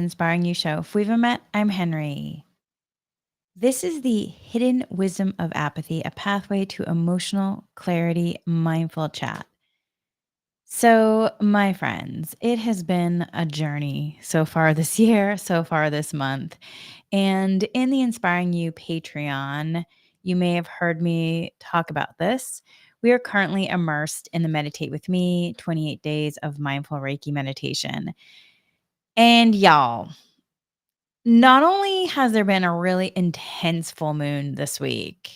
Inspiring You show. If we haven't met, I'm Henry. This is the hidden wisdom of apathy, a pathway to emotional clarity, mindful chat. So, my friends, it has been a journey so far this year, so far this month. And in the Inspiring You Patreon, you may have heard me talk about this. We are currently immersed in the Meditate with Me 28 days of mindful Reiki meditation. And y'all, not only has there been a really intense full moon this week,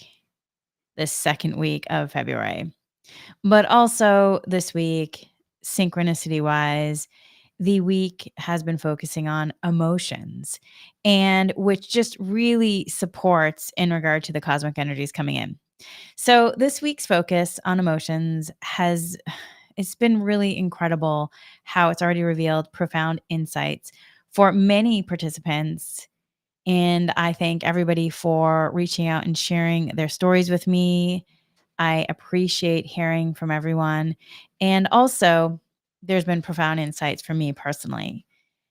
this second week of February, but also this week, synchronicity wise, the week has been focusing on emotions, and which just really supports in regard to the cosmic energies coming in. So this week's focus on emotions has it's been really incredible how it's already revealed profound insights for many participants. And I thank everybody for reaching out and sharing their stories with me. I appreciate hearing from everyone. And also, there's been profound insights for me personally.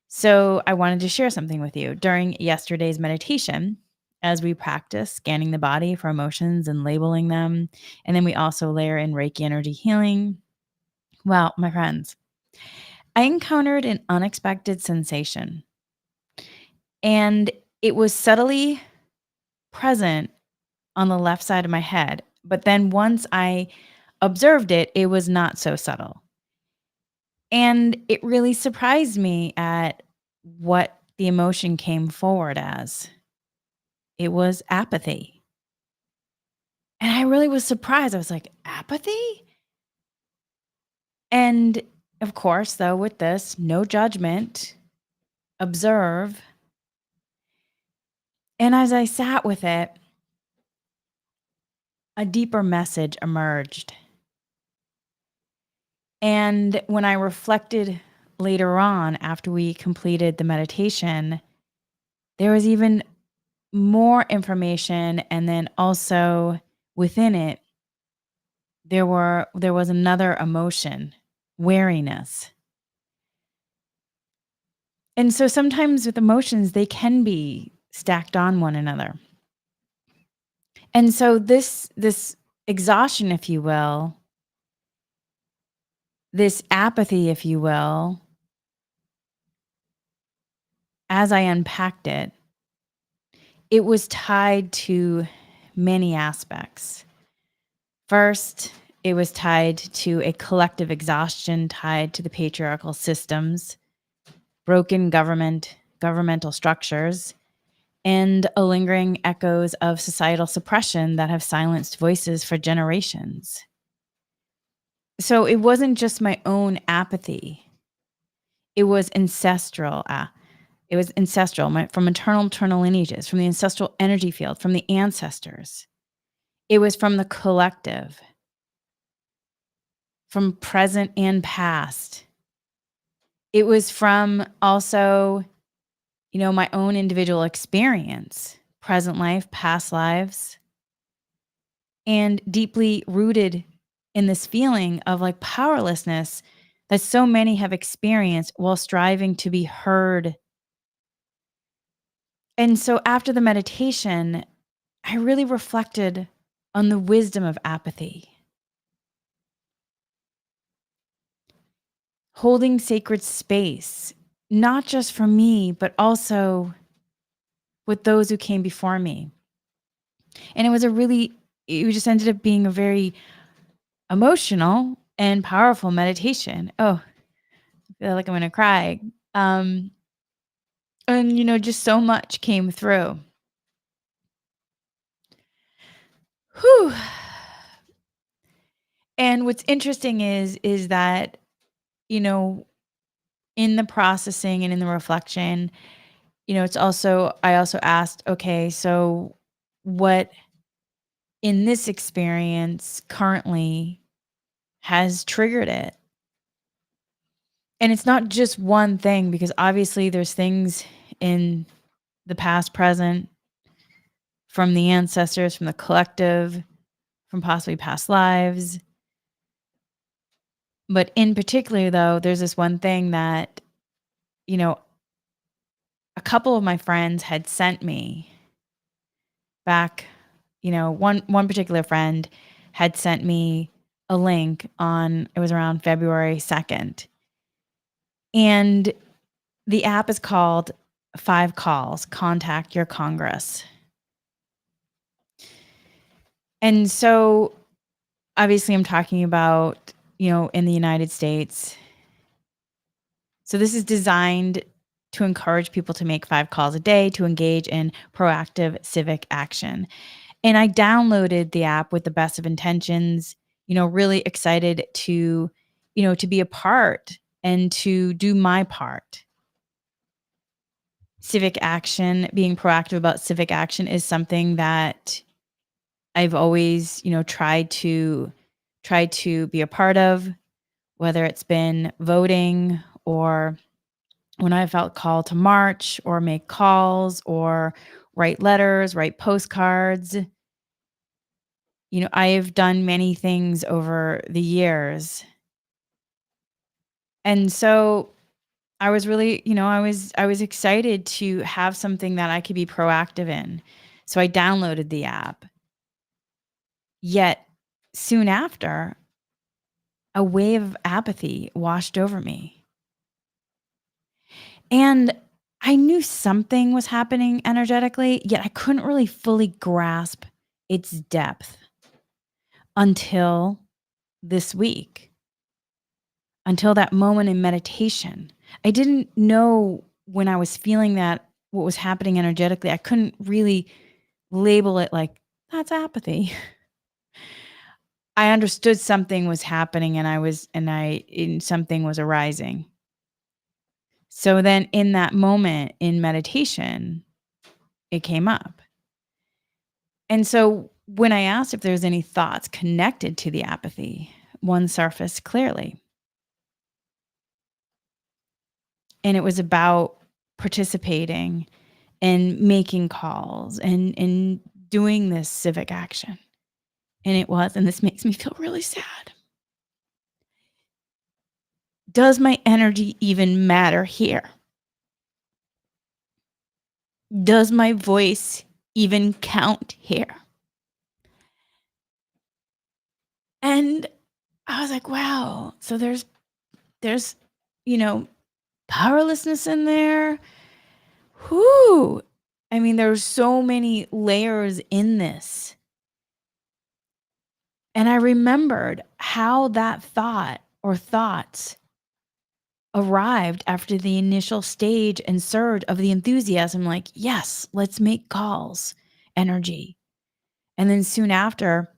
So I wanted to share something with you. During yesterday's meditation, as we practice scanning the body for emotions and labeling them, and then we also layer in Reiki energy healing. Well, my friends, I encountered an unexpected sensation, and it was subtly present on the left side of my head. But then once I observed it, it was not so subtle. And it really surprised me at what the emotion came forward as. It was apathy. And I really was surprised. I was like, apathy? And of course, though, with this, no judgment, observe. And as I sat with it, a deeper message emerged. And when I reflected later on, after we completed the meditation, there was even more information. And then also within it, there was another emotion, weariness. And so sometimes with emotions, they can be stacked on one another. And so this exhaustion, if you will, this apathy, if you will, as I unpacked it, it was tied to many aspects. First, it was tied to a collective exhaustion tied to the patriarchal systems, broken governmental structures, and a lingering echoes of societal suppression that have silenced voices for generations. So it wasn't just my own apathy. It was ancestral. It was ancestral from maternal lineages, from the ancestral energy field, from the ancestors. It was from the collective, from present and past. It was from also, my own individual experience, present life, past lives, and deeply rooted in this feeling of like powerlessness that so many have experienced while striving to be heard. And so after the meditation, I really reflected on the wisdom of apathy, holding sacred space, not just for me, but also with those who came before me. And it just ended up being a very emotional and powerful meditation. Oh, I feel like I'm going to cry. And, just so much came through. Whew. And what's interesting is that, in the processing and in the reflection, I also asked, okay, so what in this experience currently has triggered it? And it's not just one thing, because obviously there's things in the past, present, from the ancestors, from the collective, from possibly past lives. But in particular, though, there's this one thing that, you know, couple of my friends had sent me back, one particular friend had sent me a link on it was around February 2nd. And the app is called 5 Calls, Contact Your Congress. And so, obviously, I'm talking about, in the United States. So this is designed to encourage people to make 5 calls a day to engage in proactive civic action. And I downloaded the app with the best of intentions, really excited to be a part and to do my part. Civic action, being proactive about civic action is something that I've always, tried to be a part of, whether it's been voting or when I felt called to march or make calls or write letters, write postcards. I've done many things over the years. And so I was really, I was excited to have something that I could be proactive in. So I downloaded the app. Yet soon after, a wave of apathy washed over me. And I knew something was happening energetically, yet I couldn't really fully grasp its depth until this week, until that moment in meditation. I didn't know when I was feeling that what was happening energetically. I couldn't really label it like, that's apathy. I understood something was happening and something was arising. So then in that moment in meditation, it came up. And so when I asked if there's any thoughts connected to the apathy, one surfaced clearly. And it was about participating and making calls and doing this civic action. And it was, and this makes me feel really sad. Does my energy even matter here? Does my voice even count here? And I was like, wow. So there's, you know, powerlessness in there. Whoo. I mean, there's so many layers in this. And I remembered how that thought or thoughts arrived after the initial stage and surge of the enthusiasm, like, yes, let's make calls energy. And then soon after,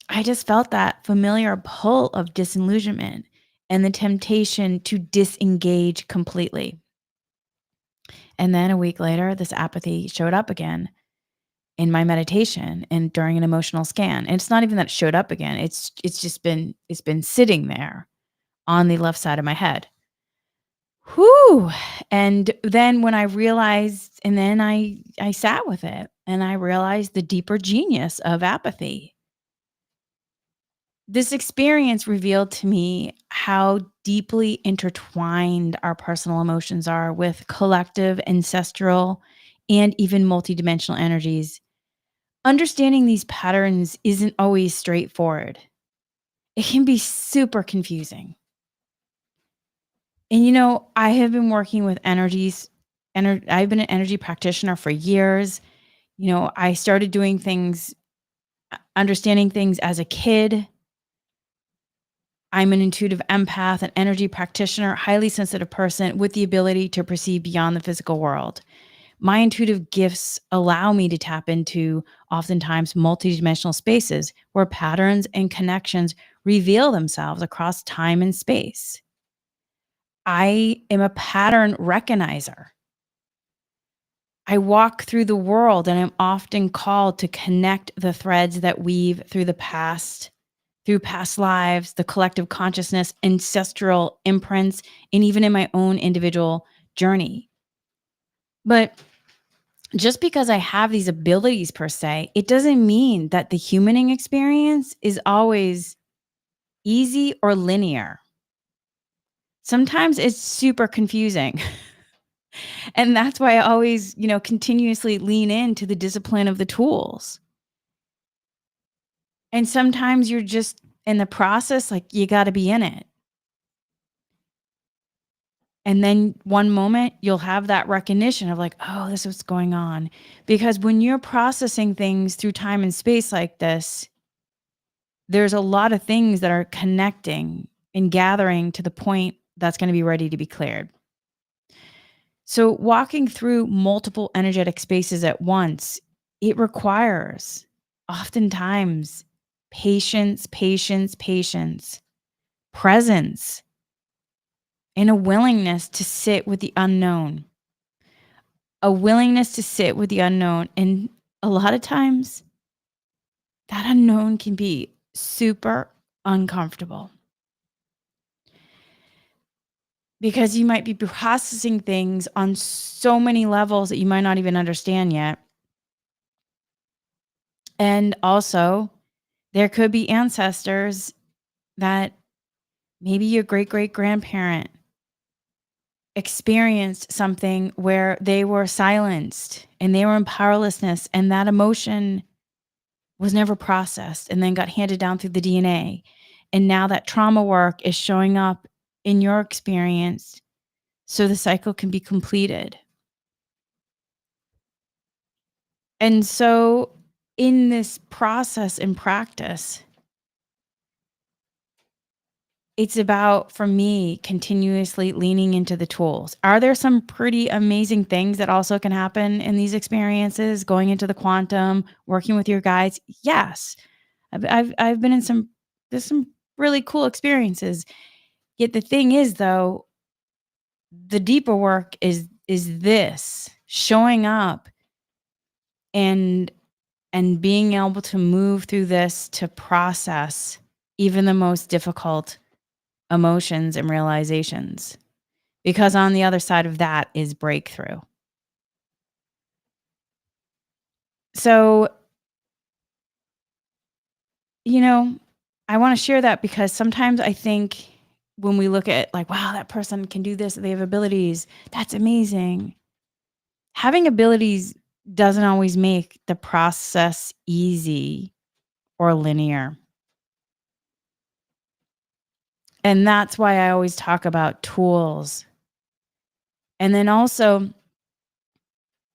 I just felt that familiar pull of disillusionment and the temptation to disengage completely. And then a week later, this apathy showed up again in my meditation and during an emotional scan. And it's not even that it showed up again. It's been sitting there on the left side of my head. Whew. And then when I realized, and then I sat with it and I realized the deeper genius of apathy. This experience revealed to me how deeply intertwined our personal emotions are with collective, ancestral, and even multidimensional energies. Understanding these patterns isn't always straightforward. It can be super confusing. And I have been working with energies. I've been an energy practitioner for years. I started doing things, understanding things as a kid. I'm an intuitive empath, an energy practitioner, highly sensitive person with the ability to perceive beyond the physical world. My intuitive gifts allow me to tap into oftentimes multidimensional spaces where patterns and connections reveal themselves across time and space. I am a pattern recognizer. I walk through the world and I'm often called to connect the threads that weave through past lives, the collective consciousness, ancestral imprints, and even in my own individual journey. But just because I have these abilities per se, it doesn't mean that the humaning experience is always easy or linear. Sometimes it's super confusing. And that's why I always, continuously lean into the discipline of the tools. And sometimes you're just in the process, like, you gotta be in it. And then one moment, you'll have that recognition of like, "Oh, this is what's going on." Because when you're processing things through time and space like this, there's a lot of things that are connecting and gathering to the point that's gonna be ready to be cleared. So walking through multiple energetic spaces at once, it requires oftentimes patience, presence, and a willingness to sit with the unknown. A willingness to sit with the unknown. And a lot of times, that unknown can be super uncomfortable because you might be processing things on so many levels that you might not even understand yet. And also, there could be ancestors that maybe your great great grandparent experienced something where they were silenced and they were in powerlessness, and that emotion was never processed and then got handed down through the DNA. And now that trauma work is showing up in your experience so the cycle can be completed. And so, in this process and practice, it's about, for me, continuously leaning into the tools. Are there some pretty amazing things that also can happen in these experiences, going into the quantum, working with your guides? Yes. I've been in there's some really cool experiences. Yet the thing is, though, the deeper work is this, showing up and being able to move through this to process even the most difficult emotions and realizations. Because on the other side of that is breakthrough. So, you know, I wanna share that because sometimes I think when we look at like, "Wow, that person can do this, they have abilities. That's amazing." Having abilities doesn't always make the process easy or linear. And that's why I always talk about tools. And then also,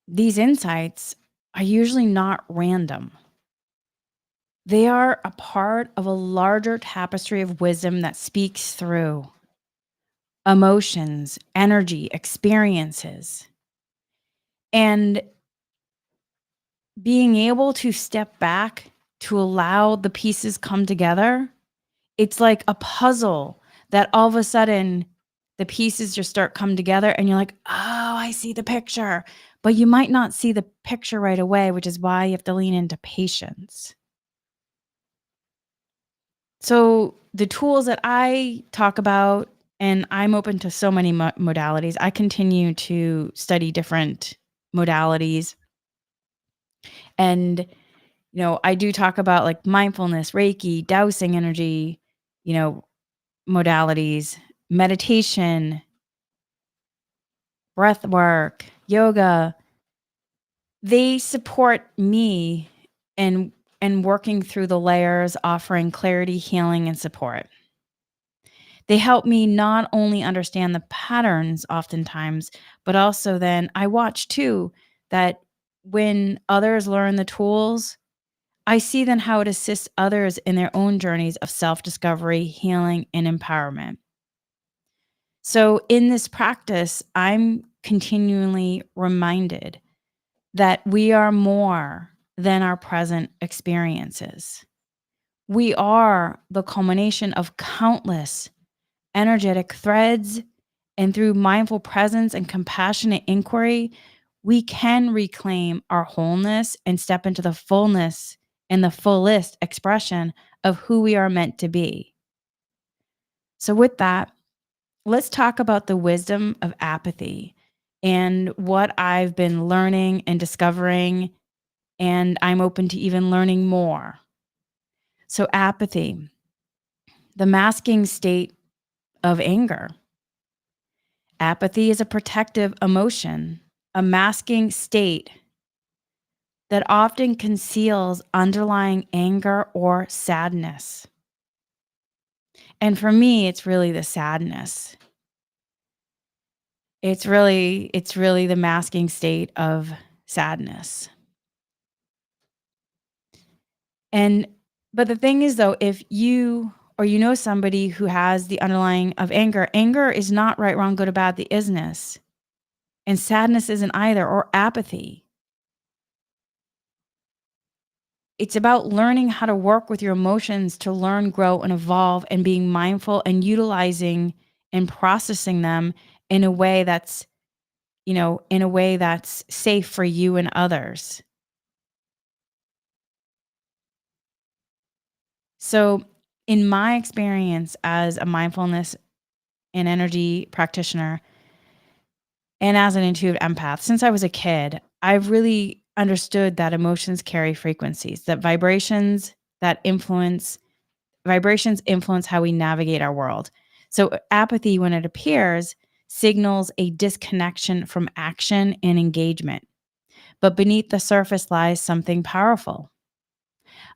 these insights are usually not random. They are a part of a larger tapestry of wisdom that speaks through emotions, energy, experiences. And being able to step back to allow the pieces come together, it's like a puzzle that all of a sudden the pieces just start come together and you're like, "Oh, I see the picture." But you might not see the picture right away, which is why you have to lean into patience. So, the tools that I talk about, and I'm open to so many modalities. I continue to study different modalities, and I do talk about like mindfulness, Reiki, dowsing energy, you know, modalities, meditation, breath work, yoga. They support me in working through the layers, offering clarity, healing, and support. They help me not only understand the patterns oftentimes, but also then I watch too that when others learn the tools, I see then how it assists others in their own journeys of self-discovery, healing, and empowerment. So in this practice, I'm continually reminded that we are more than our present experiences. We are the culmination of countless energetic threads, and through mindful presence and compassionate inquiry, we can reclaim our wholeness and step into the fullness and the fullest expression of who we are meant to be. So, with that, let's talk about the wisdom of apathy and what I've been learning and discovering, and I'm open to even learning more. So, apathy, the masking state of anger. Apathy is a protective emotion, a masking state that often conceals underlying anger or sadness. And for me, it's really the sadness. It's really the masking state of sadness. And but the thing is though, if you or you know somebody who has the underlying of anger, anger is not right, wrong, good or bad, the isness. And sadness isn't either, or apathy. It's about learning how to work with your emotions to learn, grow, and evolve, and being mindful and utilizing and processing them in a way that's, in a way that's safe for you and others. So, in my experience as a mindfulness and energy practitioner and as an intuitive empath, since I was a kid, I've really understood that emotions carry frequencies, that vibrations influence how we navigate our world. So, apathy, when it appears, signals a disconnection from action and engagement. But beneath the surface lies something powerful,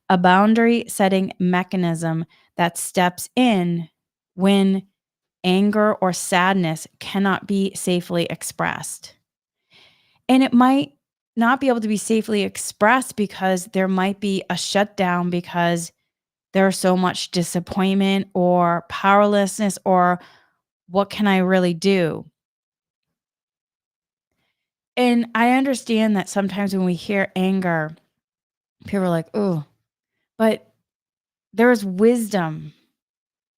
a boundary setting mechanism that steps in when anger or sadness cannot be safely expressed. And it might not be able to be safely expressed because there might be a shutdown because there's so much disappointment or powerlessness or what can I really do? And I understand that sometimes when we hear anger, people are like, oh, but there is wisdom,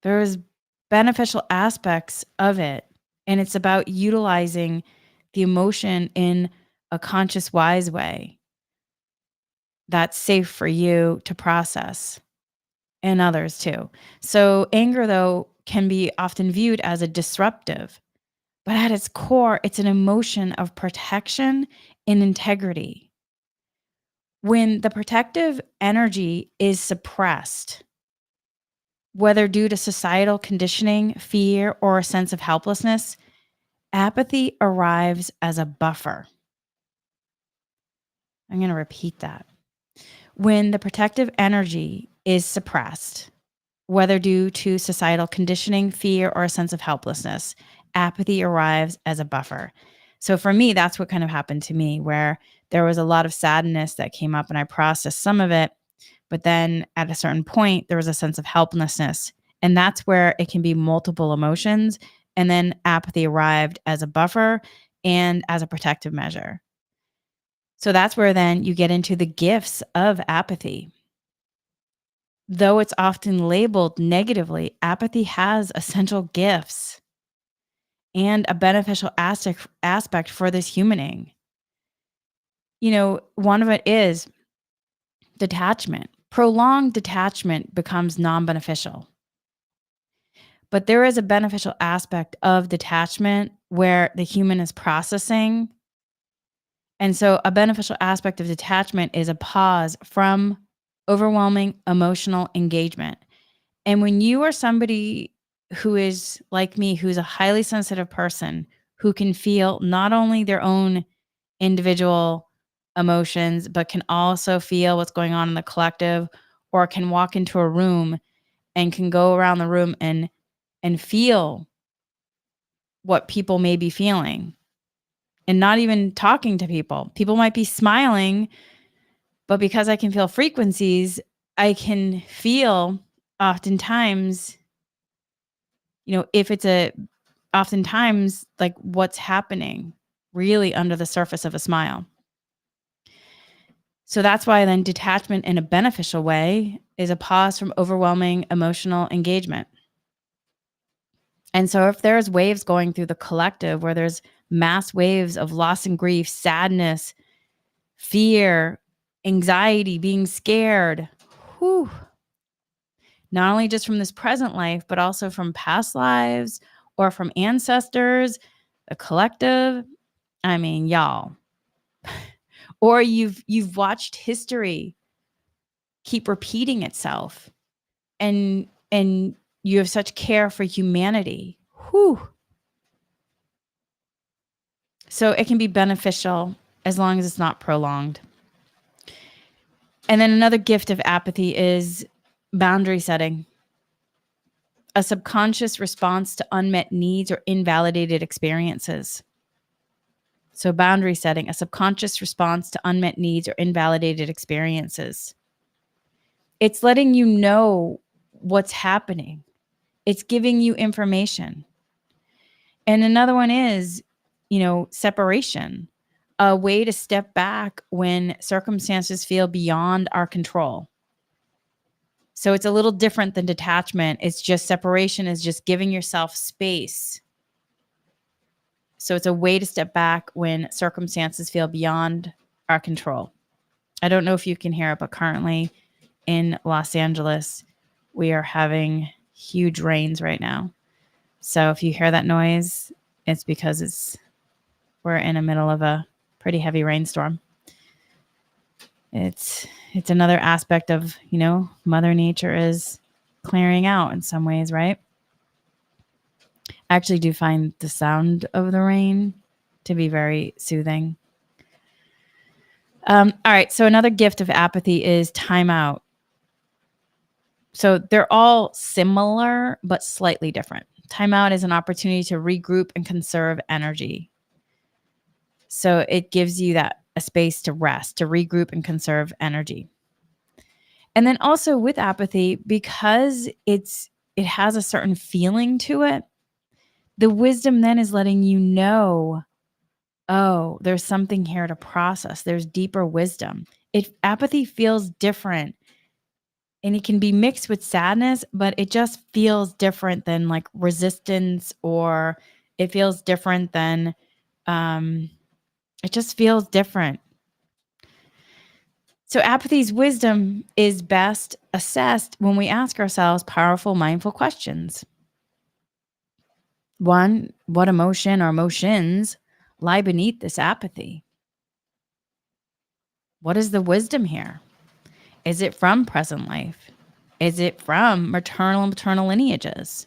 there is beneficial aspects of it. And it's about utilizing the emotion in a conscious, wise way that's safe for you to process and others too. So, anger, though, can be often viewed as a disruptive. But at its core, it's an emotion of protection and integrity. When the protective energy is suppressed, whether due to societal conditioning, fear, or a sense of helplessness, apathy arrives as a buffer. I'm going to repeat that. When the protective energy is suppressed, whether due to societal conditioning, fear, or a sense of helplessness, apathy arrives as a buffer. So for me, that's what kind of happened to me, where there was a lot of sadness that came up and I processed some of it. But then at a certain point, there was a sense of helplessness. And that's where it can be multiple emotions. And then apathy arrived as a buffer and as a protective measure. So that's where then you get into the gifts of apathy. Though it's often labeled negatively, apathy has essential gifts and a beneficial aspect for this humaning. One of it is detachment. Prolonged detachment becomes non beneficial. But there is a beneficial aspect of detachment where the human is processing. And so, a beneficial aspect of detachment is a pause from overwhelming emotional engagement. And when you are somebody who is like me, who's a highly sensitive person, who can feel not only their own individual emotions, but can also feel what's going on in the collective, or can walk into a room and can go around the room and feel what people may be feeling and not even talking to people. People might be smiling, but because I can feel frequencies, I can feel oftentimes, if it's oftentimes like what's happening really under the surface of a smile. So that's why then detachment in a beneficial way is a pause from overwhelming emotional engagement. And so if there's waves going through the collective where there's mass waves of loss and grief, sadness, fear, anxiety, being scared, whew, not only just from this present life, but also from past lives or from ancestors, a collective. I mean, y'all. Or you've watched history keep repeating itself and you have such care for humanity. Whew. So it can be beneficial as long as it's not prolonged. And then another gift of apathy is boundary setting, a subconscious response to unmet needs or invalidated experiences. So, boundary setting, a subconscious response to unmet needs or invalidated experiences. It's letting you know what's happening, it's giving you information. And another one is, separation, a way to step back when circumstances feel beyond our control. So it's a little different than detachment. It's just separation is just giving yourself space. So it's a way to step back when circumstances feel beyond our control. I don't know if you can hear it, but currently in Los Angeles, we are having huge rains right now. So if you hear that noise, it's because we're in the middle of a pretty heavy rainstorm. It's another aspect of, Mother Nature is clearing out in some ways, right? I actually do find the sound of the rain to be very soothing. All right. So another gift of apathy is timeout. So they're all similar, but slightly different. Timeout is an opportunity to regroup and conserve energy. So it gives you a space to rest, to regroup and conserve energy. And then also with apathy, because it has a certain feeling to it, the wisdom then is letting you know, oh, there's something here to process. There's deeper wisdom. Apathy feels different, and it can be mixed with sadness, but it just feels different than like resistance, or it feels different than, it just feels different. So apathy's wisdom is best assessed when we ask ourselves powerful, mindful questions. One, what emotion or emotions lie beneath this apathy? What is the wisdom here? Is it from present life? Is it from maternal and paternal lineages?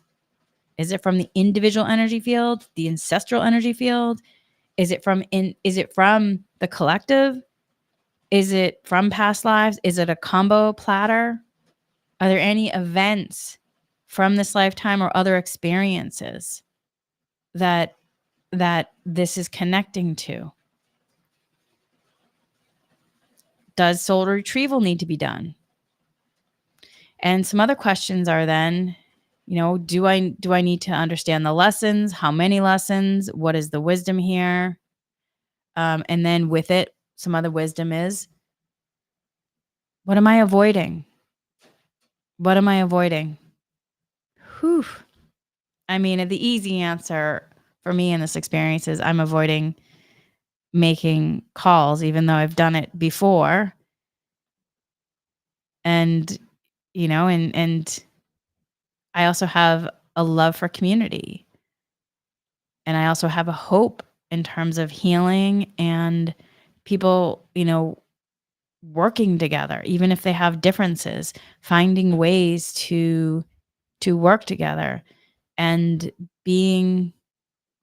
Is it from the individual energy field, the ancestral energy field? Is it from the collective? Is it from past lives? Is it a combo platter? Are there any events from this lifetime or other experiences that this is connecting to? Does soul retrieval need to be done? And some other questions are then, do I need to understand the lessons? How many lessons? What is the wisdom here? And then with it, some other wisdom is, what am I avoiding? What am I avoiding? Whew. I mean, the easy answer for me in this experience is I'm avoiding making calls, even though I've done it before. And, and I also have a love for community. And I also have a hope in terms of healing and people, working together, even if they have differences, finding ways to work together and being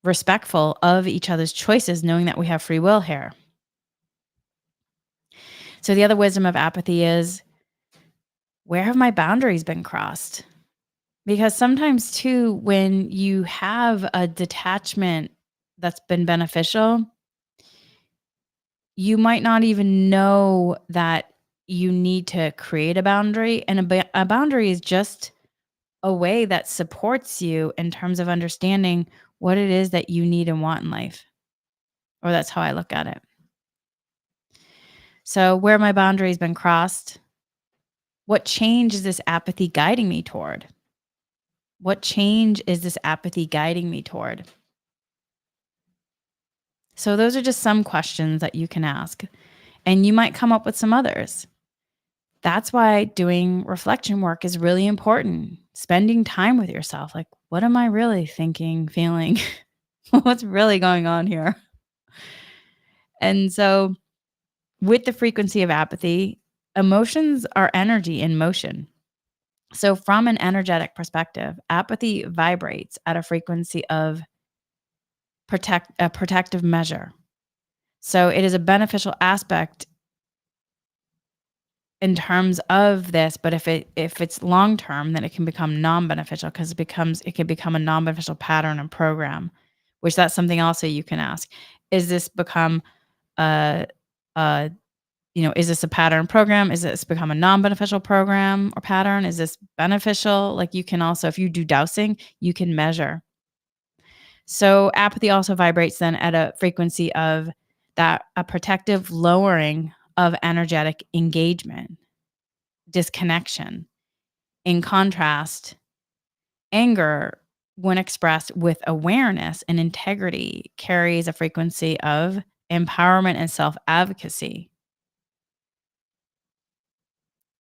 respectful of each other's choices, knowing that we have free will here. So the other wisdom of apathy is, where have my boundaries been crossed? Because sometimes too, when you have a detachment that's been beneficial, you might not even know that you need to create a boundary. And a boundary is just a way that supports you in terms of understanding what it is that you need and want in life. Or that's how I look at it. So, where my boundaries been crossed, what change is this apathy guiding me toward? What change is this apathy guiding me toward? So, those are just some questions that you can ask, and you might come up with some others. That's why doing reflection work is really important. Spending time with yourself. Like, what am I really thinking, feeling? What's really going on here? And so, with the frequency of apathy, emotions are energy in motion. So, from an energetic perspective, apathy vibrates at a frequency of a protective measure. So it is a beneficial aspect in terms of this, but if it's long term, then it can become non-beneficial because it can become a non-beneficial pattern and program, which that's something also you can ask. Is this become a a is this a pattern program? Is this become a non-beneficial program or pattern? Is this beneficial? Like you can also, if you do dowsing, you can measure. So apathy also vibrates then at a frequency of that a protective lowering of energetic engagement, disconnection. In contrast, anger, when expressed with awareness and integrity, carries a frequency of empowerment and self advocacy.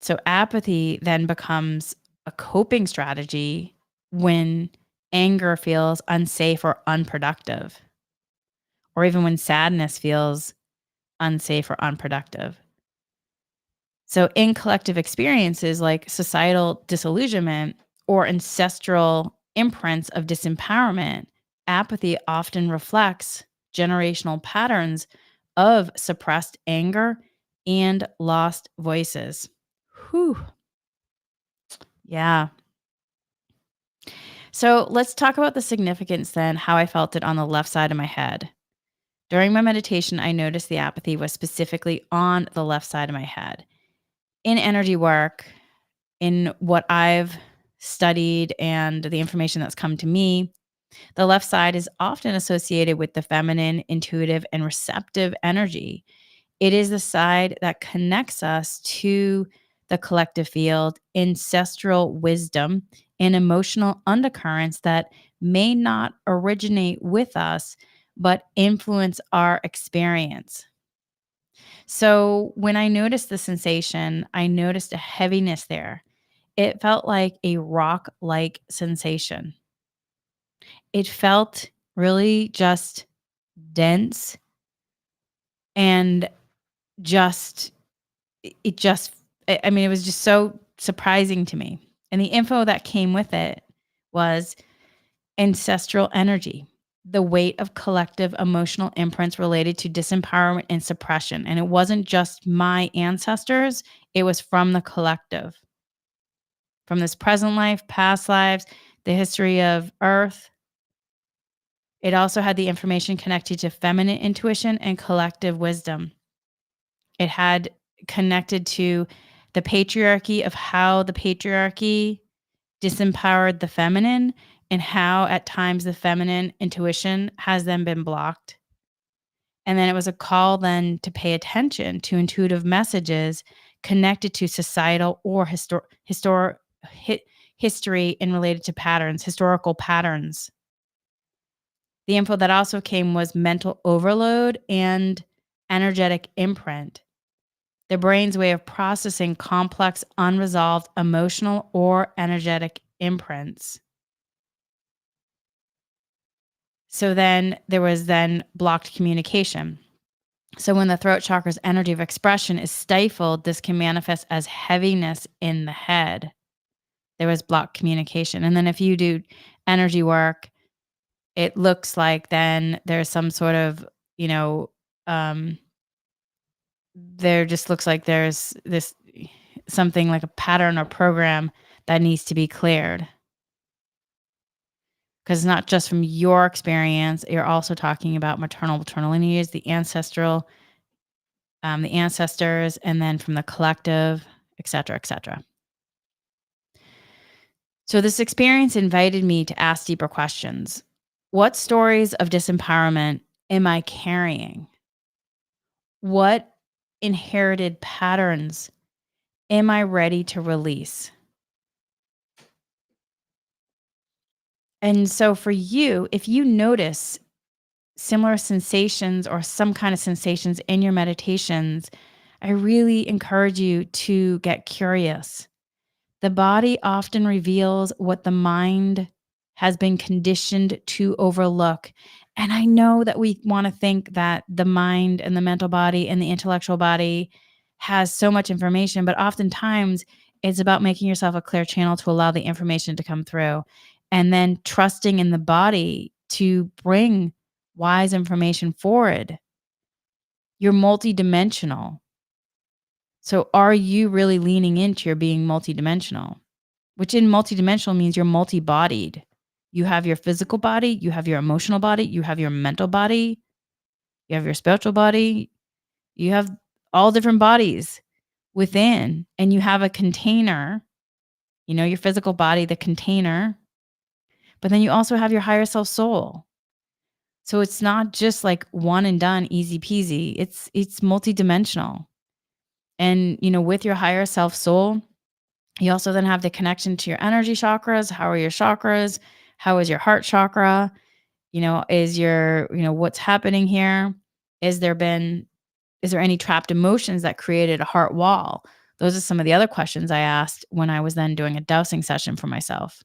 So, apathy then becomes a coping strategy when anger feels unsafe or unproductive, or even when sadness feels unsafe or unproductive. So, in collective experiences like societal disillusionment or ancestral imprints of disempowerment, apathy often reflects generational patterns of suppressed anger and lost voices. Whew. Yeah. So, let's talk about the significance then, how I felt it on the left side of my head. During my meditation, I noticed the apathy was specifically on the left side of my head. In energy work, in what I've studied and the information that's come to me, the left side is often associated with the feminine, intuitive, and receptive energy. It is the side that connects us to the collective field, ancestral wisdom, and emotional undercurrents that may not originate with us, but influence our experience. So when I noticed the sensation, I noticed a heaviness there. It felt like a rock like sensation. It felt really just dense and just, it just, I mean, it was just so surprising to me. And the info that came with it was ancestral energy, the weight of collective emotional imprints related to disempowerment and suppression. And it wasn't just my ancestors, it was from the collective, from this present life, past lives, the history of Earth. It also had the information connected to feminine intuition and collective wisdom. It had connected to the patriarchy of how the patriarchy disempowered the feminine and how at times the feminine intuition has then been blocked. And then it was a call then to pay attention to intuitive messages connected to societal or history and related to patterns, historical patterns. The info that also came was mental overload and energetic imprint, the brain's way of processing complex, unresolved emotional or energetic imprints. So then there was then blocked communication. So when the throat chakra's energy of expression is stifled, this can manifest as heaviness in the head. There was blocked communication. And then if you do energy work, it looks like then there's some sort of, you know, um, there just looks like there's this something like a pattern or program that needs to be cleared. Because it's not just from your experience, you're also talking about maternal, paternal lineage, the ancestors, and then from the collective, et cetera, et cetera. So this experience invited me to ask deeper questions. What stories of disempowerment am I carrying? What inherited patterns am I ready to release? And so for you, if you notice similar sensations or some kind of sensations in your meditations, I really encourage you to get curious. The body often reveals what the mind has been conditioned to overlook. And I know that we want to think that the mind and the mental body and the intellectual body has so much information, but oftentimes it's about making yourself a clear channel to allow the information to come through and then trusting in the body to bring wise information forward. You're multidimensional. So are you really leaning into your being multidimensional? Which in multidimensional means you're multi-bodied. You have your physical body, you have your emotional body, you have your mental body, you have your spiritual body, you have all different bodies within, and you have a container, your physical body, the container, but then you also have your higher self soul. So it's not just like one and done, easy peasy. It's multidimensional. And with your higher self soul, you also then have the connection to your energy chakras. How are your chakras? How is your heart chakra? Is your, what's happening here? Is there been Is there any trapped emotions that created a heart wall? Those are some of the other questions I asked when I was then doing a dowsing session for myself.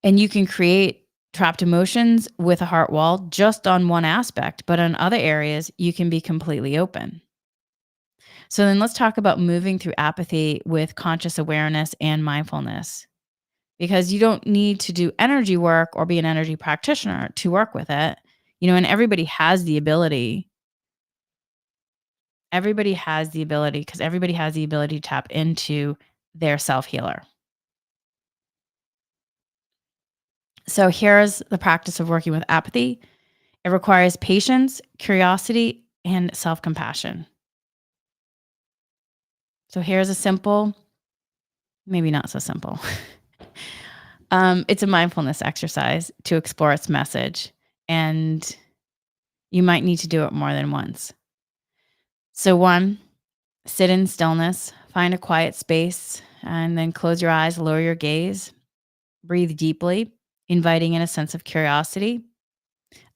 And you can create trapped emotions with a heart wall just on one aspect, but on other areas, you can be completely open. So then let's talk about moving through apathy with conscious awareness and mindfulness, because you don't need to do energy work or be an energy practitioner to work with it. And everybody has the ability. Everybody has the ability, because everybody has the ability to tap into their self healer. So here's the practice of working with apathy. It requires patience, curiosity, and self compassion. So here's a simple, maybe not so simple. It's a mindfulness exercise to explore its message, and you might need to do it more than once. So, one, sit in stillness, find a quiet space, and then close your eyes, lower your gaze, breathe deeply, inviting in a sense of curiosity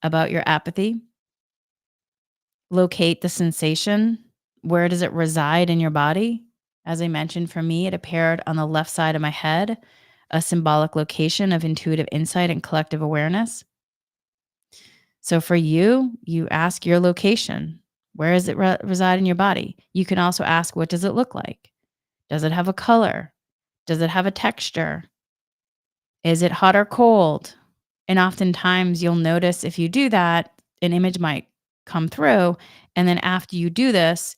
about your apathy. Locate the sensation. Where does it reside in your body? As I mentioned, for me, it appeared on the left side of my head, a symbolic location of intuitive insight and collective awareness. So for you, you ask your location. Where does it reside in your body? You can also ask, what does it look like? Does it have a color? Does it have a texture? Is it hot or cold? And oftentimes you'll notice if you do that, an image might come through. And then after you do this,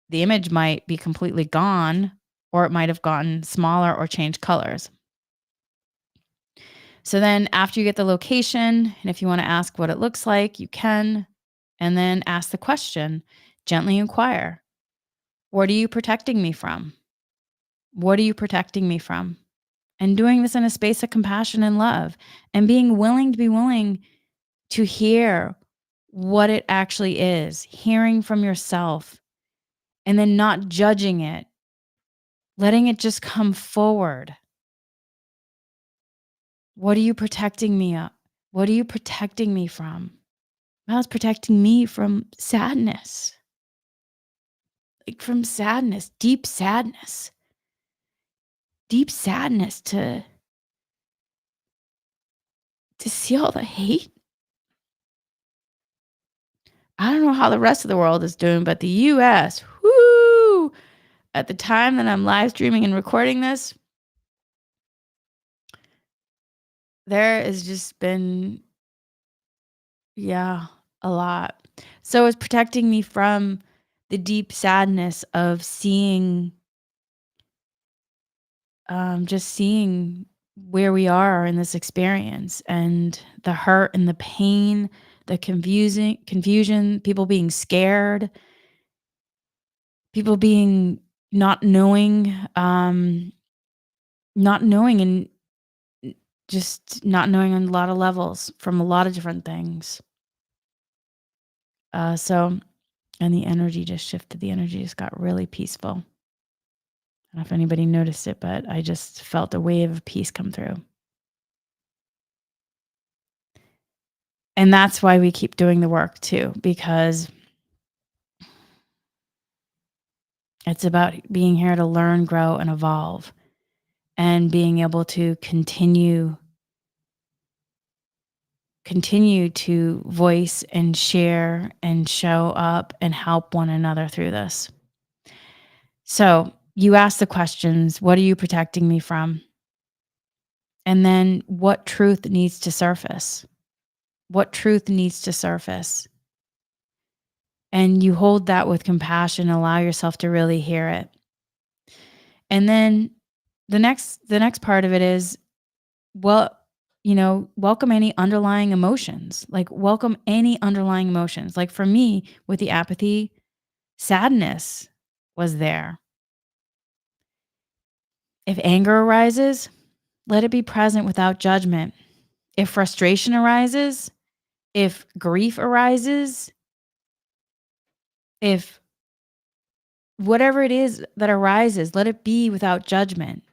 the image might be completely gone, or it might have gotten smaller or changed colors. So then after you get the location, and if you want to ask what it looks like, you can. And then ask the question, gently inquire, what are you protecting me from? What are you protecting me from? And doing this in a space of compassion and love, and being willing to hear what it actually is, hearing from yourself, and then not judging it, letting it just come forward. What are you protecting me of? What are you protecting me from? Well, it's protecting me from sadness, like from sadness, deep sadness to see all the hate. I don't know how the rest of the world is doing, but the US, whoo, at the time that I'm live streaming and recording this, there has just been, yeah, a lot. So it's protecting me from the deep sadness of just seeing where we are in this experience, and the hurt and the pain, the confusion, people being scared, people being not knowing, not knowing and just not knowing on a lot of levels from a lot of different things. So, and the energy just shifted. The energy just got really peaceful. I don't know if anybody noticed it, but I just felt a wave of peace come through. And that's why we keep doing the work too, because it's about being here to learn, grow, and evolve, and being able to continue to voice and share and show up and help one another through this. So you ask the questions, what are you protecting me from? And then what truth needs to surface? what truth needs to surface. And you hold that with compassion, allow yourself to really hear it. And then the next part of it is, well, welcome any underlying emotions. Like, welcome any underlying emotions. Like, for me, with the apathy, sadness was there. If anger arises, let it be present without judgment. If frustration arises, if grief arises, if whatever it is that arises, let it be without judgment.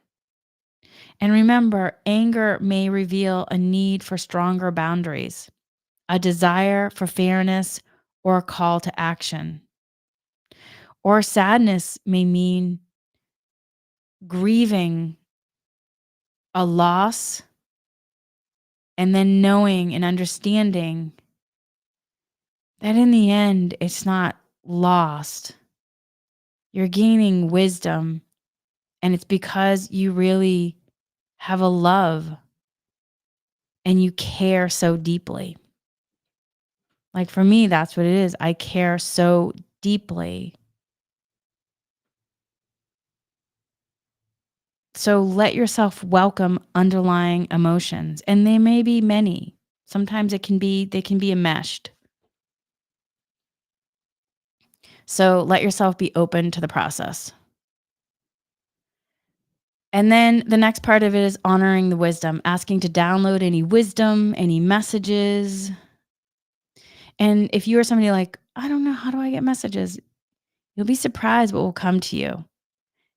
And remember, anger may reveal a need for stronger boundaries, a desire for fairness, or a call to action. Or sadness may mean grieving a loss and then knowing and understanding that in the end, it's not lost. You're gaining wisdom, and it's because you really have a love and you care so deeply. Like, for me, that's what it is. I care so deeply. So let yourself welcome underlying emotions, and they may be many. Sometimes they can be enmeshed. So let yourself be open to the process. And then the next part of it is honoring the wisdom, asking to download any wisdom, any messages. And if you are somebody like, I don't know, how do I get messages? You'll be surprised what will come to you.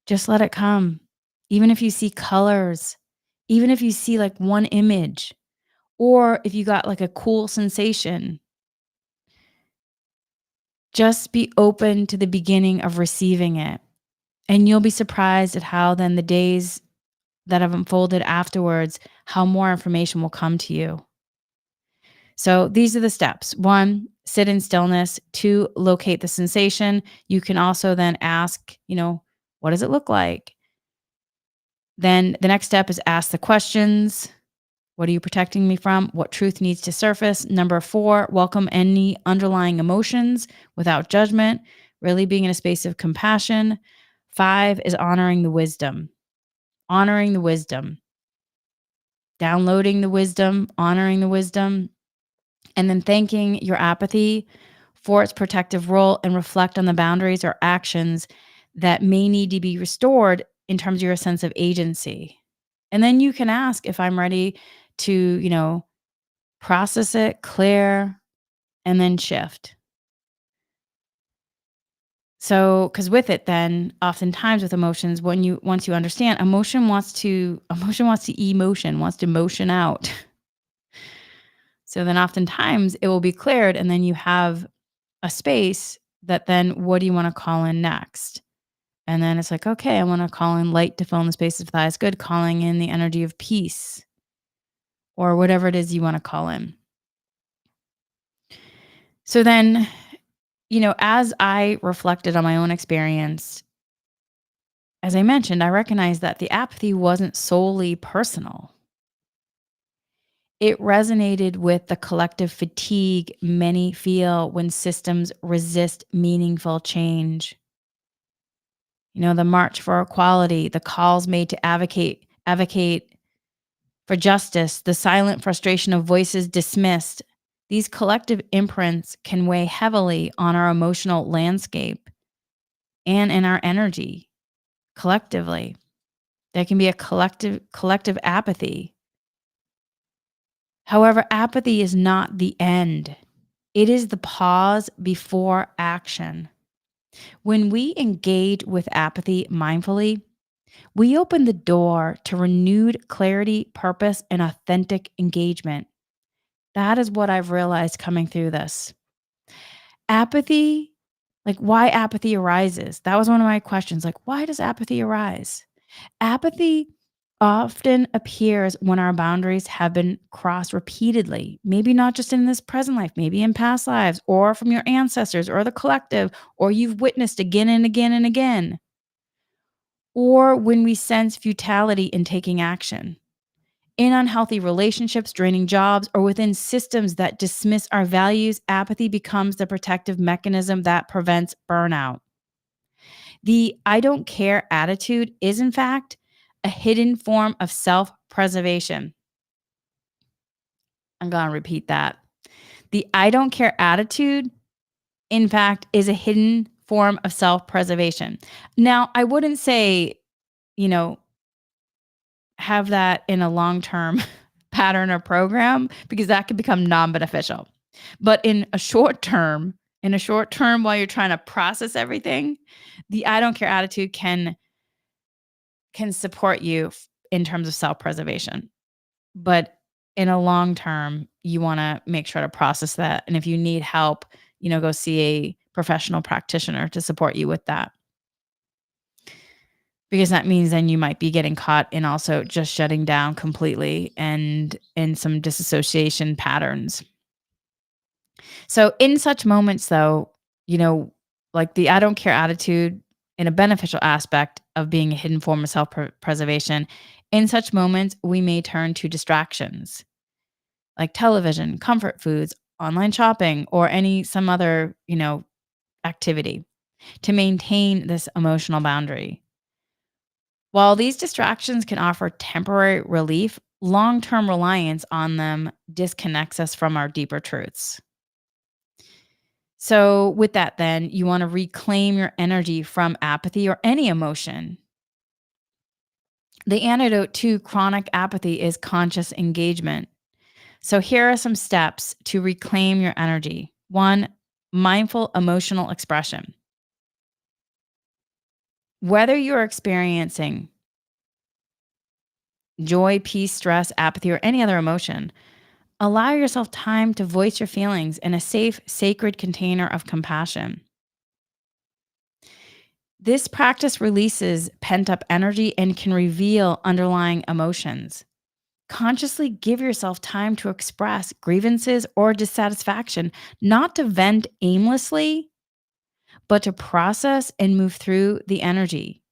Just let it come. Even if you see colors, even if you see like one image, or if you got like a cool sensation, just be open to the beginning of receiving it. And you'll be surprised at how then the days that have unfolded afterwards, how more information will come to you. So these are the steps. 1, sit in stillness. 2, locate the sensation. You can also then ask, what does it look like? Then the next step is ask the questions. What are you protecting me from? What truth needs to surface? Number 4, welcome any underlying emotions without judgment, really being in a space of compassion. 5 is honoring the wisdom. Honoring the wisdom. Downloading the wisdom, honoring the wisdom, and then thanking your apathy for its protective role, and reflect on the boundaries or actions that may need to be restored in terms of your sense of agency. And then you can ask if I'm ready to, process it, clear, and then shift. So, because with it, then oftentimes with emotions, once you understand, emotion wants to emotion wants to motion out. So then oftentimes it will be cleared, and then you have a space that then what do you want to call in next? And then it's like, okay, I want to call in light to fill in the space of the highest good, calling in the energy of peace or whatever it is you want to call in. So then, as I reflected on my own experience, as I mentioned, I recognized that the apathy wasn't solely personal. It resonated with the collective fatigue many feel when systems resist meaningful change. The march for equality, the calls made to advocate for justice, the silent frustration of voices dismissed. These collective imprints can weigh heavily on our emotional landscape and in our energy collectively. There can be a collective apathy. However, apathy is not the end. It is the pause before action. When we engage with apathy mindfully, we open the door to renewed clarity, purpose, and authentic engagement. That is what I've realized coming through this. Apathy, like why apathy arises. That was one of my questions. Like, why does apathy arise? Apathy often appears when our boundaries have been crossed repeatedly, maybe not just in this present life, maybe in past lives, or from your ancestors or the collective, or you've witnessed again and again and again, or when we sense futility in taking action. In unhealthy relationships, draining jobs, or within systems that dismiss our values, apathy becomes the protective mechanism that prevents burnout. The I don't care attitude is, in fact, a hidden form of self preservation. I'm going to repeat that. The I don't care attitude, in fact, is a hidden form of self preservation. Now, I wouldn't say, you know, have that in a long term pattern or program because that could become non beneficial. But in a short term, while you're trying to process everything, the I don't care attitude can support you in terms of self preservation. But in a long term, you want to make sure to process that. And if you need help, go see a professional practitioner to support you with that. Because that means then you might be getting caught in also just shutting down completely and in some disassociation patterns. So in such moments though, like the I don't care attitude in a beneficial aspect of being a hidden form of self-preservation, in such moments we may turn to distractions like television, comfort foods, online shopping, or some other, activity to maintain this emotional boundary. While these distractions can offer temporary relief, long-term reliance on them disconnects us from our deeper truths. So, with that, then, you want to reclaim your energy from apathy or any emotion. The antidote to chronic apathy is conscious engagement. So, here are some steps to reclaim your energy. One, mindful emotional expression. Whether you're experiencing joy, peace, stress, apathy, or any other emotion, allow yourself time to voice your feelings in a safe, sacred container of compassion. This practice releases pent up energy and can reveal underlying emotions. Consciously give yourself time to express grievances or dissatisfaction, not to vent aimlessly, but to process and move through the energy.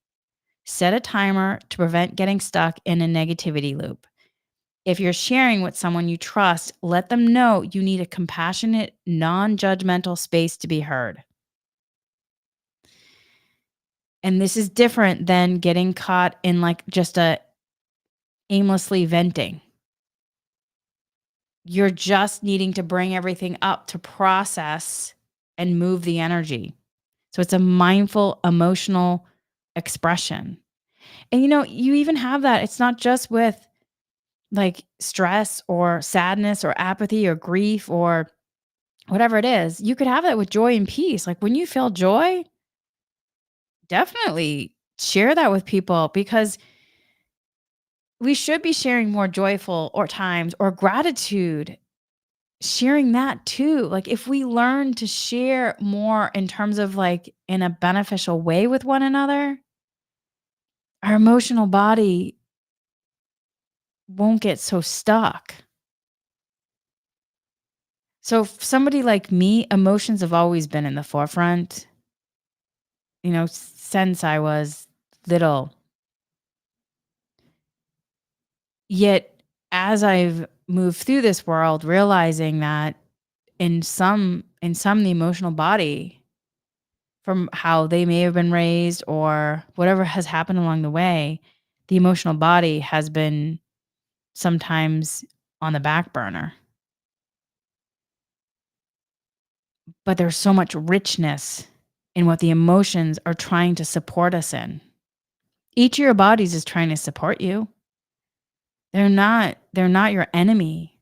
Set a timer to prevent getting stuck in a negativity loop. If you're sharing with someone you trust, let them know you need a compassionate, non judgmental space to be heard. And this is different than getting caught in like just a aimlessly venting. You're just needing to bring everything up to process and move the energy. So it's a mindful, emotional expression. And you even have that. It's not just with like stress or sadness or apathy or grief or whatever it is. You could have that with joy and peace. Like when you feel joy, definitely share that with people because we should be sharing more joyful or times or gratitude, sharing that too. Like if we learn to share more in terms of like in a beneficial way with one another, our emotional body won't get so stuck. So for somebody like me, emotions have always been in the forefront, since I was little. Yet as I've moved through this world, realizing that in some the emotional body from how they may have been raised or whatever has happened along the way, the emotional body has been sometimes on the back burner. But there's so much richness in what the emotions are trying to support us in. Each of your bodies is trying to support you. They're not your enemy.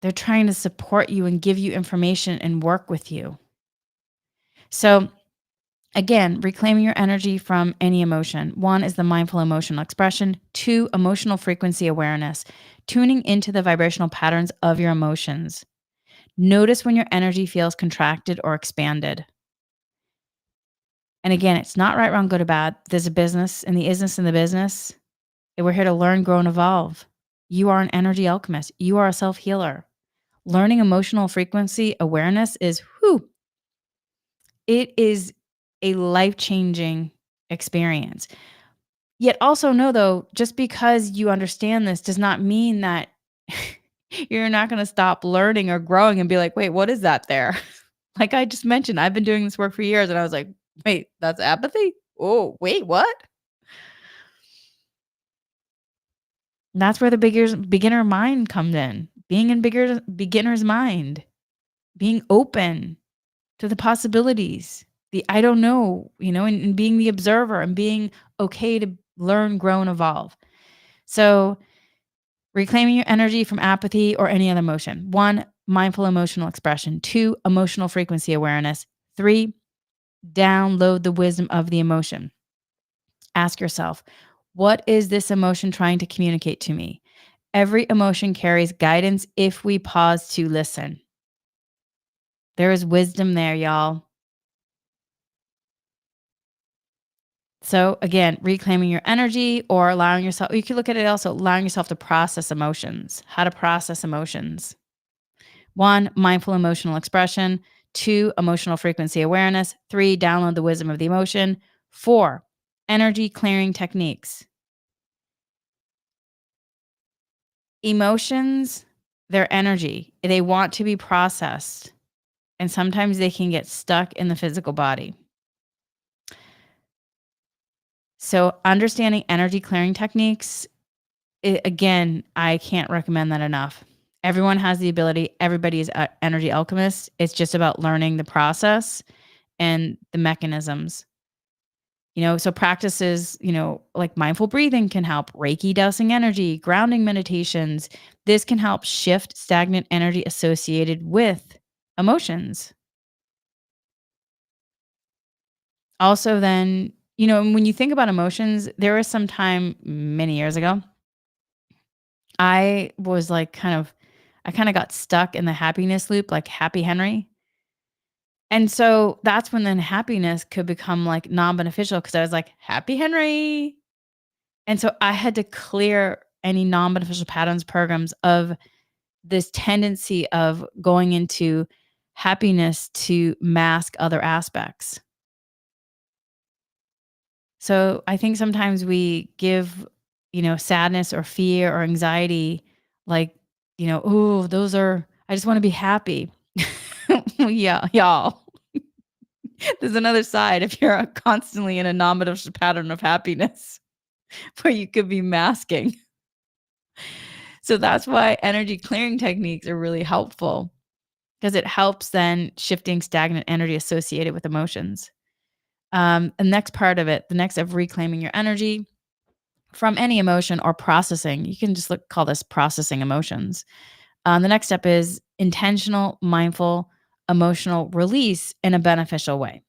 They're trying to support you and give you information and work with you. So, again, reclaiming your energy from any emotion. One is the mindful emotional expression. Two, emotional frequency awareness, tuning into the vibrational patterns of your emotions. Notice when your energy feels contracted or expanded. And again, it's not right, wrong, good, or bad. There's a business and the isness in the business. And we're here to learn, grow, and evolve. You are an energy alchemist. You are a self healer. Learning emotional frequency awareness is it is a life changing experience. Yet also know though, just because you understand this does not mean that you're not going to stop learning or growing and be like, wait, what is that there? Like I just mentioned, I've been doing this work for years and I was like, wait, that's apathy? Oh, wait, what? And that's where the beginner mind comes in. Being in beginner's mind, being open to the possibilities, the I don't know, and being the observer and being okay to learn, grow, and evolve. So reclaiming your energy from apathy or any other emotion. 1, mindful emotional expression. 2, emotional frequency awareness. 3, download the wisdom of the emotion. Ask yourself, what is this emotion trying to communicate to me? Every emotion carries guidance if we pause to listen. There is wisdom there, y'all. So, again, reclaiming your energy or allowing yourself, you can look at it also allowing yourself to process emotions, how to process emotions. 1, mindful emotional expression. 2, emotional frequency awareness. 3, download the wisdom of the emotion. 4, energy clearing techniques. Emotions, they're energy. They want to be processed, and sometimes they can get stuck in the physical body. So, understanding energy clearing techniques, again, I can't recommend that enough. Everyone has the ability, everybody is a energy alchemist. It's just about learning the process and the mechanisms. So practices, like mindful breathing can help, Reiki dosing energy, grounding meditations. This can help shift stagnant energy associated with emotions. Also, then, when you think about emotions, there was some time many years ago, I was like I kind of got stuck in the happiness loop, like Happy Henry. And so that's when then happiness could become like non beneficial because I was like, Happy Henry. And so I had to clear any non-beneficial patterns, programs of this tendency of going into happiness to mask other aspects. So I think sometimes we give, sadness or fear or anxiety, like, oh, I just want to be happy. Yeah, y'all. There's another side if you're constantly in a non-beneficial pattern of happiness where you could be masking. So that's why energy clearing techniques are really helpful because it helps then shifting stagnant energy associated with emotions. The next part of it, the next of reclaiming your energy from any emotion or processing, you can just call this processing emotions. The next step is intentional, mindful, emotional release in a beneficial way.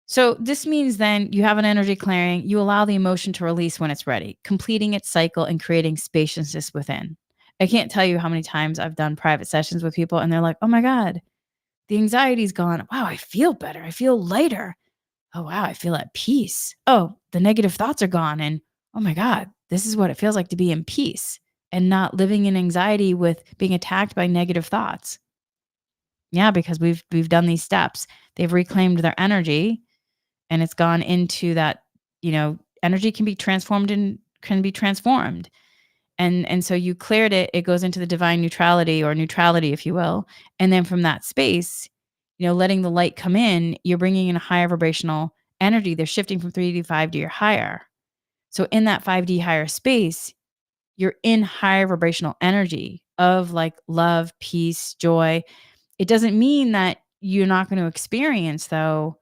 So this means then you have an energy clearing, you allow the emotion to release when it's ready, completing its cycle and creating spaciousness within. I can't tell you how many times I've done private sessions with people and they're like, "Oh my god, the anxiety's gone. Wow, I feel better. I feel lighter. Oh wow, I feel at peace. Oh, the negative thoughts are gone and oh my god, this is what it feels like to be in peace and not living in anxiety with being attacked by negative thoughts." Yeah, because we've done these steps. They've reclaimed their energy and it's gone into that, energy can be transformed and can be transformed. And so you cleared it, it goes into the divine neutrality or neutrality, if you will. And then from that space, letting the light come in, you're bringing in a higher vibrational energy. They're shifting from 3D to 5D or higher. So in that 5D higher space, you're in higher vibrational energy of like love, peace, joy. It doesn't mean that you're not going to experience though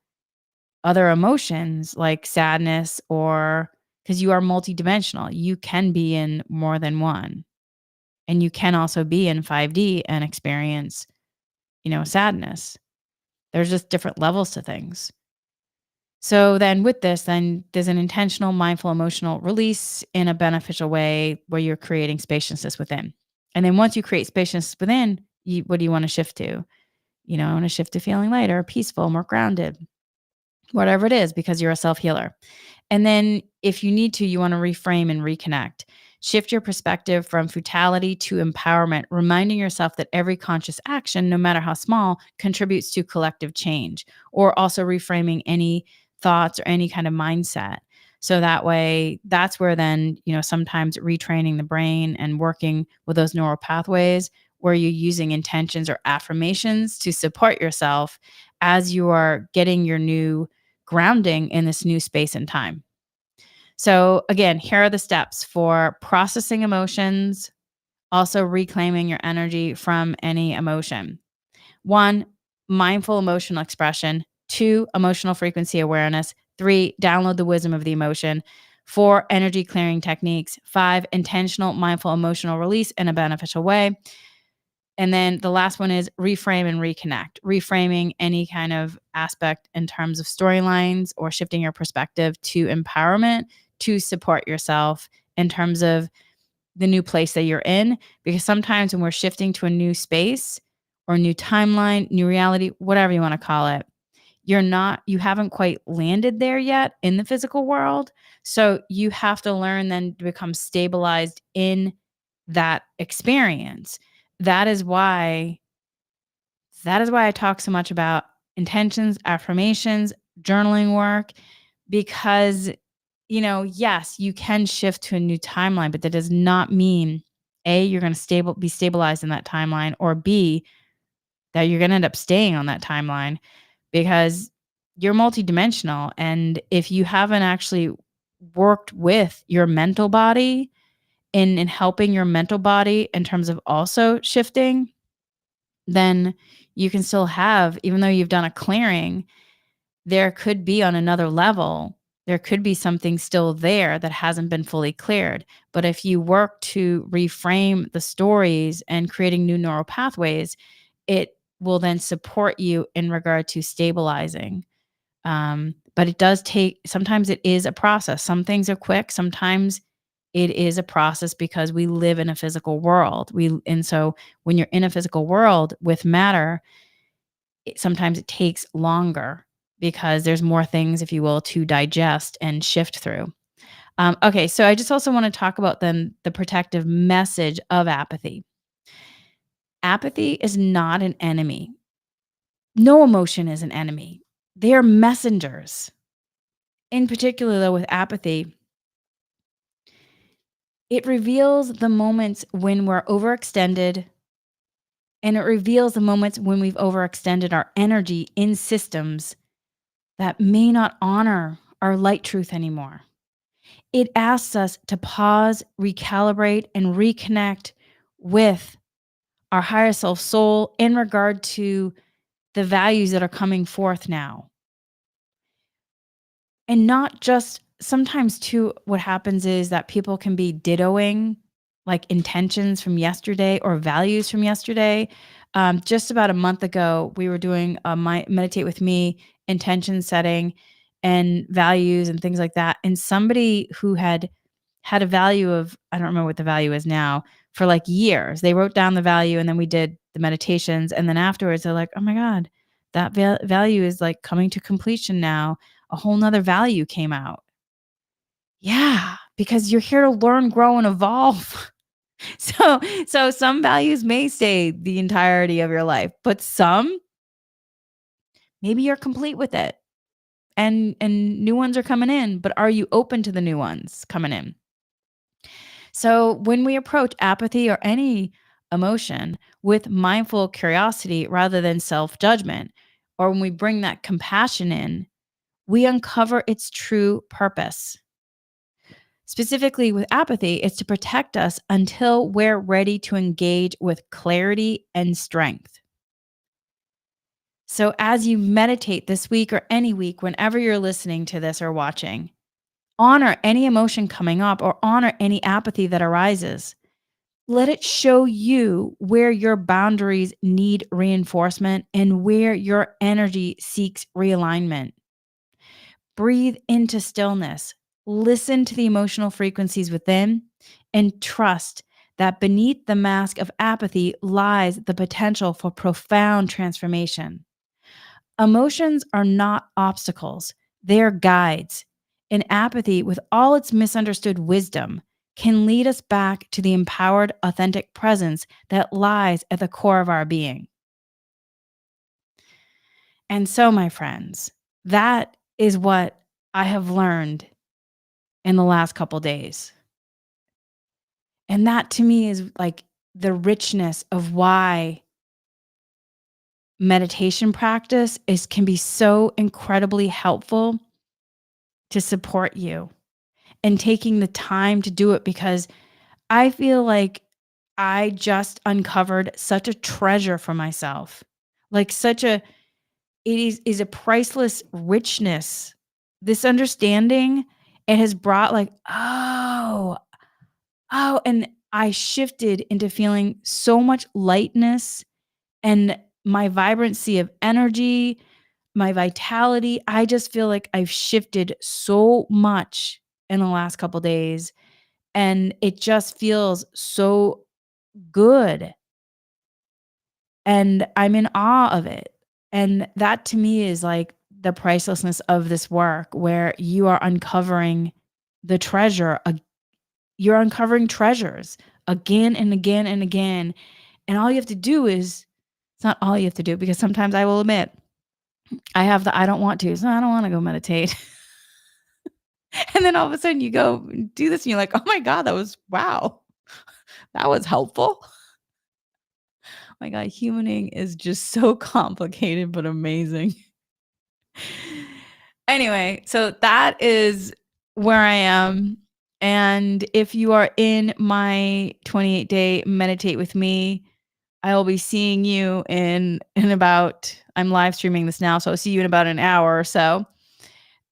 other emotions like sadness or because you are multidimensional. You can be in more than one. And you can also be in 5D and experience, sadness. There's just different levels to things. So then with this, then there's an intentional, mindful, emotional release in a beneficial way where you're creating spaciousness within. And then once you create spaciousness within, what do you want to shift to? I want to shift to feeling lighter, peaceful, more grounded, whatever it is, because you're a self healer. And then if you need to, you want to reframe and reconnect. Shift your perspective from futility to empowerment, reminding yourself that every conscious action, no matter how small, contributes to collective change, or also reframing any thoughts or any kind of mindset. So that way, that's where then, sometimes retraining the brain and working with those neural pathways where you're using intentions or affirmations to support yourself as you are getting your new grounding in this new space and time. So, again, here are the steps for processing emotions, also reclaiming your energy from any emotion. One, mindful emotional expression. Two, emotional frequency awareness. Three, download the wisdom of the emotion. Four, energy clearing techniques. Five, intentional mindful emotional release in a beneficial way. And then the last one is reframe and reconnect, reframing any kind of aspect in terms of storylines or shifting your perspective to empowerment to support yourself in terms of the new place that you're in. Because sometimes when we're shifting to a new space or new timeline, new reality, whatever you want to call it, you haven't quite landed there yet in the physical world. So you have to learn then to become stabilized in that experience. That is why I talk so much about intentions, affirmations, journaling work, because, yes, you can shift to a new timeline, but that does not mean A, you're going to be stabilized in that timeline, or B, that you're going to end up staying on that timeline because you're multidimensional. And if you haven't actually worked with your mental body in helping your mental body in terms of also shifting, then you can still have, even though you've done a clearing, there could be on another level, there could be something still there that hasn't been fully cleared. But if you work to reframe the stories and creating new neural pathways, it will then support you in regard to stabilizing. But it does sometimes it is a process. Some things are quick. Sometimes it is a process because we live in a physical world. And so when you're in a physical world with matter, sometimes it takes longer because there's more things, if you will, to digest and shift through. Okay, so I just also want to talk about then the protective message of apathy. Apathy is not an enemy. No emotion is an enemy. They are messengers. In particular, though, with apathy, it reveals the moments when we're overextended, and it reveals the moments when we've overextended our energy in systems that may not honor our light truth anymore. It asks us to pause, recalibrate, and reconnect with our higher self soul in regard to the values that are coming forth now. And not just sometimes too, what happens is that people can be dittoing like intentions from yesterday or values from yesterday. Just about a month ago, we were doing my meditate with me intention setting and values and things like that. And somebody who had a value of, I don't remember what the value is now, for like years. They wrote down the value and then we did the meditations. And then afterwards, they're like, oh my God, that value is like coming to completion now. A whole nother value came out. Yeah, because you're here to learn, grow, and evolve. So some values may stay the entirety of your life, but some, maybe you're complete with it. And new ones are coming in, but are you open to the new ones coming in? So when we approach apathy or any emotion with mindful curiosity rather than self-judgment, or when we bring that compassion in, we uncover its true purpose. Specifically with apathy, it's to protect us until we're ready to engage with clarity and strength. So, as you meditate this week or any week, whenever you're listening to this or watching, honor any emotion coming up or honor any apathy that arises. Let it show you where your boundaries need reinforcement and where your energy seeks realignment. Breathe into stillness. Listen to the emotional frequencies within and trust that beneath the mask of apathy lies the potential for profound transformation. Emotions are not obstacles, they're guides. And apathy, with all its misunderstood wisdom, can lead us back to the empowered, authentic presence that lies at the core of our being. And so, my friends, that is what I have learned in the last couple days. And that to me is like the richness of why meditation practice is can be so incredibly helpful to support you and taking the time to do it, because I feel like I just uncovered such a treasure for myself. Like such a it is a priceless richness. This understanding, it has brought like, oh, and I shifted into feeling so much lightness and my vibrancy of energy, my vitality. I just feel like I've shifted so much in the last couple days, and it just feels so good, and I'm in awe of it. And that to me is like the pricelessness of this work, where you are uncovering the treasure. You're uncovering treasures again and again and again. And all you have to do is, it's not all you have to do, because sometimes I will admit I have the I don't want to. So I don't want to go meditate. And then all of a sudden you go do this and you're like, oh my God, that was wow. That was helpful. Oh my God, humaning is just so complicated but amazing. Anyway, so that is where I am. And if you are in my 28-day meditate with me, I will be seeing you in about, I'm live streaming this now, so I'll see you in about an hour or so.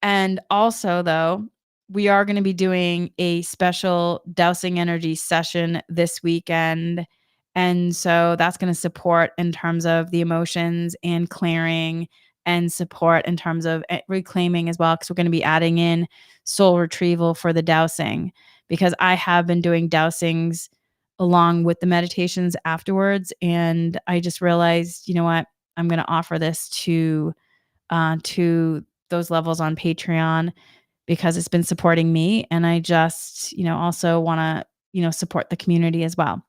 And also, though, we are going to be doing a special dousing energy session this weekend. And so that's going to support in terms of the emotions and clearing, and support in terms of reclaiming as well. Because we're going to be adding in soul retrieval for the dousing, because I have been doing dousings along with the meditations afterwards. And I just realized, you know what? I'm going to offer this to those levels on Patreon, because it's been supporting me. And I just, also want to, support the community as well.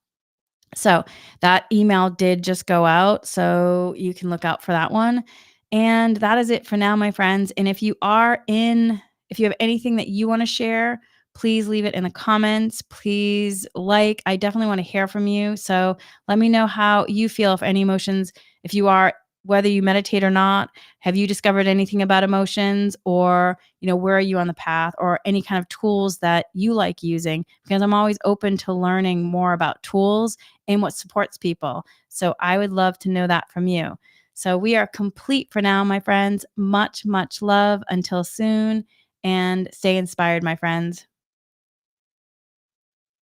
So that email did just go out. So you can look out for that one. And that is it for now, my friends. And if you have anything that you want to share, please leave it in the comments. Please I definitely want to hear from you. So let me know how you feel, if any emotions, if you are, whether you meditate or not, have you discovered anything about emotions, or, where are you on the path, or any kind of tools that you like using? Because I'm always open to learning more about tools and what supports people. So I would love to know that from you. So we are complete for now, my friends. Much, much love. Until soon, and stay inspired, my friends.